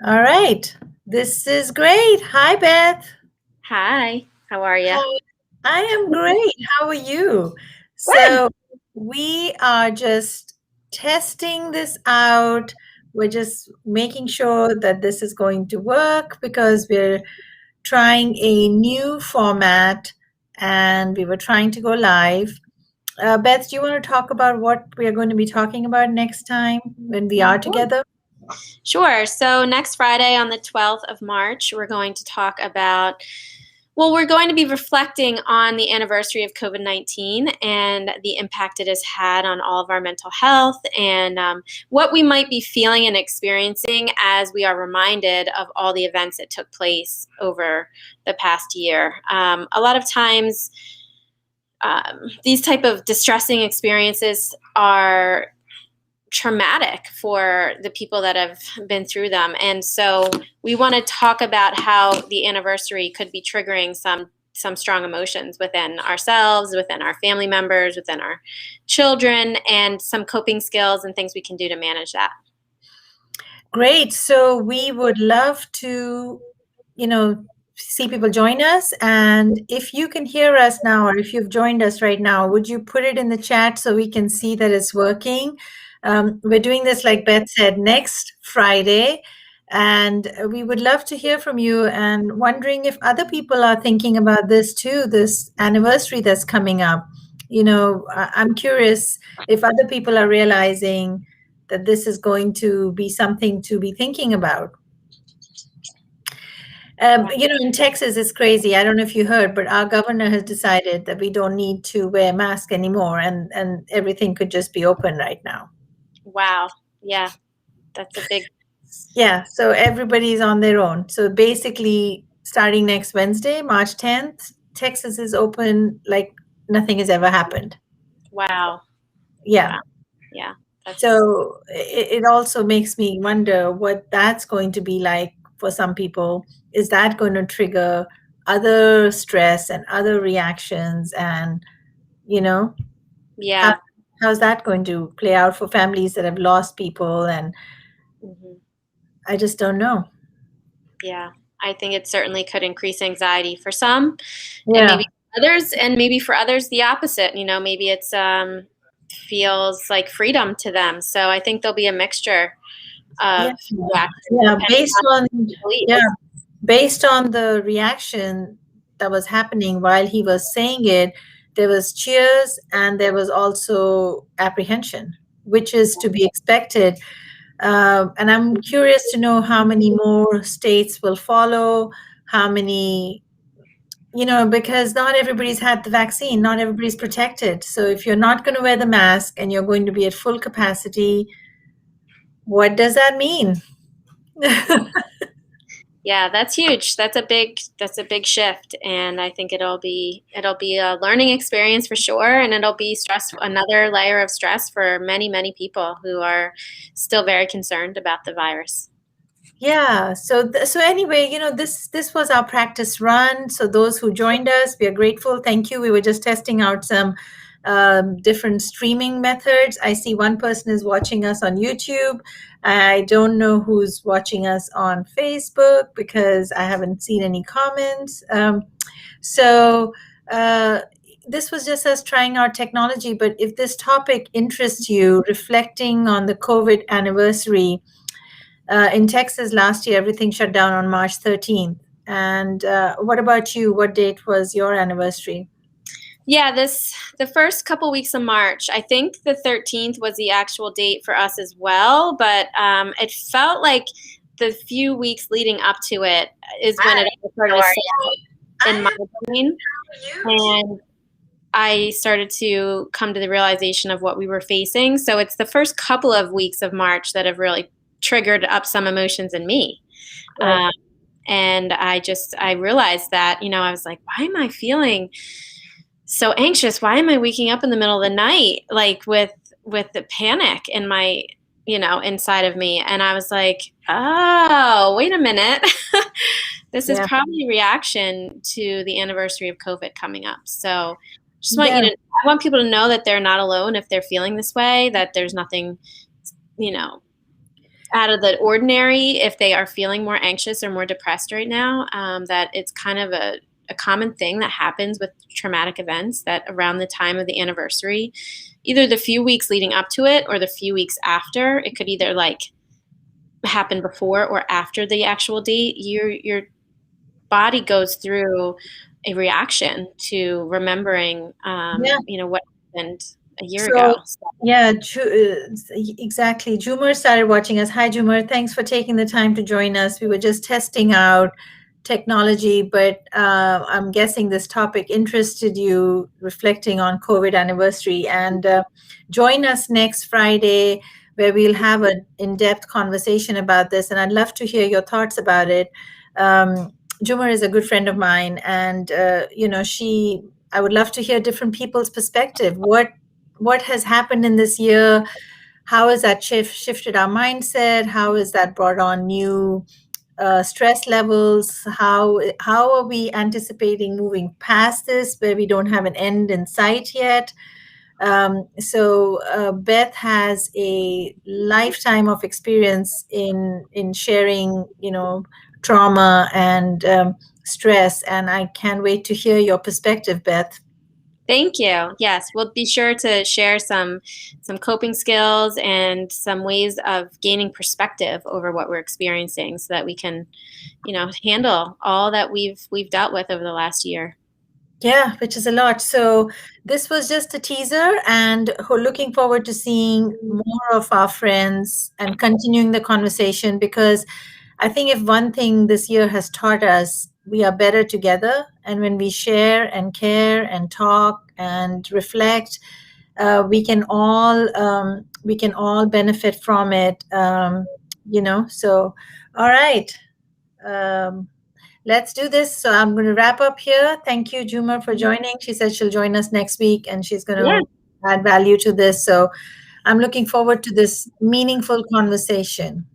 All right. This is great. Hi, Beth. Hi, how are you? How I am great. How are you? Good. So, we are just testing this out. We're just making sure that this is going to work because we're trying a new format and we were trying to go live. Beth, do you want to talk about what we are going to be talking about next time when we are Sure. together? Sure. So next Friday on the 12th of March, we're going to talk about, well, we're going to be reflecting on the anniversary of COVID-19 and the impact it has had on all of our mental health and what we might be feeling and experiencing as we are reminded of all the events that took place over the past year. A lot of times, these type of distressing experiences are traumatic for the people that have been through them. And so we want to talk about how the anniversary could be triggering some strong emotions within ourselves, within our family members, within our children, and some coping skills and things we can do to manage that. Great. So we would love to, see people join us. And if you can hear us now, or if you've joined us right now, would you put it in the chat so we can see that it's working? We're doing this, like Beth said, next Friday. And we would love to hear from you and wondering if other people are thinking about this too, this anniversary that's coming up. I'm curious if other people are realizing that this is going to be something to be thinking about. In Texas, it's crazy. I don't know if you heard, but our governor has decided that we don't need to wear masks anymore, and everything could just be open right now. Wow. Yeah, that's a big. Yeah, so everybody's on their own. So basically, starting next Wednesday, March 10th, Texas is open like nothing has ever happened. Wow. Yeah. Wow. Yeah. That's. So it also makes me wonder what that's going to be like for some people. Is that going to trigger other stress and other reactions? And, you know, how, Yeah. how's that going to play out for families that have lost people? And Mhm. I just don't know. Yeah, I think it certainly could increase anxiety for some, and Yeah. maybe others, and maybe for others the opposite. Maybe it's feels like freedom to them. So I think there'll be a mixture Yeah. of reactions Yeah. depending on the Yeah, beliefs. based on the reaction that was happening while he was saying it, there was cheers and there was also apprehension, which is to be expected. And I'm curious to know how many more states will follow, how many, because not everybody's had the vaccine, not everybody's protected. So if you're not going to wear the mask and you're going to be at full capacity, what does that mean? Yeah, that's huge. That's a big shift, and I think it'll be a learning experience for sure, and it'll be another layer of stress for many people who are still very concerned about the virus. Yeah. So anyway, this was our practice run. So those who joined us, we are grateful. Thank you. We were just testing out some different streaming methods. I see one person is watching us on YouTube. I don't know who's watching us on Facebook because I haven't seen any comments. So. This was just us trying our technology, but if this topic interests you, reflecting on the COVID anniversary, in Texas last year, everything shut down on March 13th. And what about you? What date was your anniversary? Yeah, the first couple weeks of March, I think the 13th was the actual date for us as well, but it felt like the few weeks leading up to it is when Hi, it all started how to are set you? in my I'm brain, you. and I started to come to the realization of what we were facing. So it's the first couple of weeks of March that have really triggered up some emotions in me. Right. Um, and I realized that, I was like, why am I feeling so anxious? Why am I waking up in the middle of the night, like with the panic in my, inside of me? And I was like, oh, wait a minute. This is Yeah. probably a reaction to the anniversary of COVID coming up. So Yeah. I want people to know that they're not alone if they're feeling this way, that there's nothing, you know, out of the ordinary if they are feeling more anxious or more depressed right now. That it's kind of a common thing that happens with traumatic events, that around the time of the anniversary, either the few weeks leading up to it or the few weeks after, it could either like happen before or after the actual date, your body goes through a reaction to remembering, Yeah. what happened a year ago. So yeah, exactly. Jumer started watching us. Hi, Jumer. Thanks for taking the time to join us. We were just testing out technology, but I'm guessing this topic interested you, reflecting on COVID anniversary. And join us next Friday, where we'll have an in-depth conversation about this. And I'd love to hear your thoughts about it. Jumer is a good friend of mine, and I would love to hear different people's perspective. What has happened in this year? How has that shifted our mindset? How has that brought on new stress levels? How are we anticipating moving past this, where we don't have an end in sight yet? So Beth has a lifetime of experience in sharing, trauma and stress, and I can't wait to hear your perspective, Beth. Thank you. Yes, we'll be sure to share some coping skills and some ways of gaining perspective over what we're experiencing, so that we can, handle all that we've dealt with over the last year. Yeah, which is a lot. So this was just a teaser, and we're looking forward to seeing more of our friends and continuing the conversation, because I think if one thing this year has taught us, we are better together. And when we share and care and talk and reflect, we can all benefit from it. So all right. Um, let's do this. So I'm going to wrap up here. Thank you, Juma, for joining. She said she'll join us next week, and she's going Yeah. to add value to this. So I'm looking forward to this meaningful conversation.